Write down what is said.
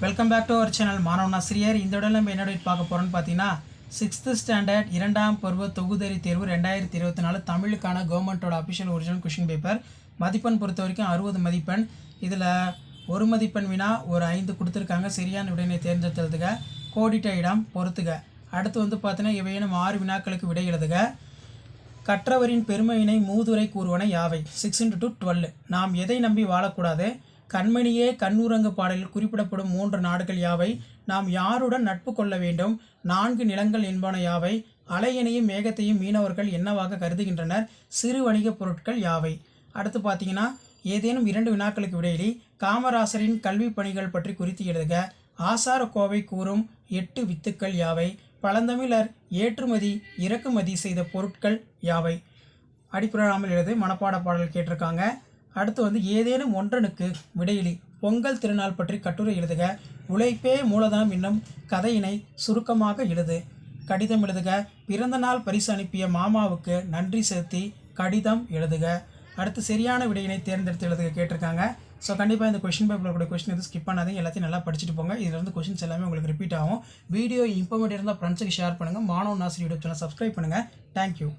Welcome back to our channel Maanavan Aasiriyar. இந்த உடல் நம்ம என்னோட பார்க்க போகிறோன்னு பார்த்தீங்கன்னா 6th ஸ்டாண்டர்ட் 2ஆம் பருவ தொகுதறி தேர்வு 2024 தமிழுக்கான கவர்மெண்ட்டோட அஃபிஷியல் ஒரிஜினல் கொஷின் பேப்பர். மதிப்பெண் பொறுத்த வரைக்கும் 60 மதிப்பெண். இதில் ஒரு மதிப்பெண் வினா ஒரு 5 கொடுத்துருக்காங்க. சரியான விடையினை தேர்ந்தெடுத்துக, கோடிட்ட இடம் பொறுத்துக. அடுத்து வந்து பார்த்தீங்கன்னா இவையேனும் 6 வினாக்களுக்கு விடை எழுதுக. கற்றவரின் பெருமையினை மூதுரை கூறுவன யாவை? 6 × 12. நாம் எதை நம்பி வாழக்கூடாது? கண்மணியே கண்ணூரங்கு பாடலில் குறிப்பிடப்படும் 3 நாடுகள் யாவை? நாம் யாருடன் நட்பு கொள்ள வேண்டும்? 4 நிலங்கள் என்பன யாவை? அலையினையும் மேகத்தையும் மீனவர்கள் என்னவாக கருதுகின்றனர்? சிறு வணிக பொருட்கள் யாவை? அடுத்து பார்த்தீங்கன்னா ஏதேனும் 2 வினாக்களுக்கு விடையிலி காமராசரின் கல்வி பணிகள் பற்றி குறித்து எழுதுக. ஆசார கோவை கூறும் 8 வித்துக்கள் யாவை? பழந்தமிழர் ஏற்றுமதி இறக்குமதி செய்த பொருட்கள் யாவை? அடிப்புறாமல் எழுது. மனப்பாட பாடல் கேட்டிருக்காங்க. அடுத்து வந்து ஏதேனும் ஒன்றனுக்கு விடையிலி பொங்கல் திருநாள் பற்றி கட்டுரை எழுதுக. உழைப்பே மூலதனம் என்னும் கதையினை சுருக்கமாக எழுது. கடிதம் எழுதுக. பிறந்த நாள் பரிசு அனுப்பிய மாமாவுக்கு நன்றி செலுத்தி கடிதம் எழுதுக. அடுத்து சரியான விடையினை தேர்ந்தெடுத்து எழுதுக கேட்டிருக்காங்க. ஸோ கண்டிப்பாக இந்த கொஷின் பேப்பரில் கூட கொஷின் எதுவும் ஸ்கிப் பண்ணாதீங்க. எல்லாத்தையும் நல்லா படிச்சுட்டு போங்க. இதில் இருந்து கொஷின்ஸ் எல்லாமே உங்களுக்கு ரிப்பீட் ஆகும். வீடியோ இன்ஃபர்மேட்டிவ் இருந்தால் ஃப்ரெண்ட்ஸுக்கு ஷேர் பண்ணுங்கள். மாணவன் ஆசிரியர் யூடியூப் சேனல் சப்ஸ்கிரைப் பண்ணுங்கள். தேங்க்யூ.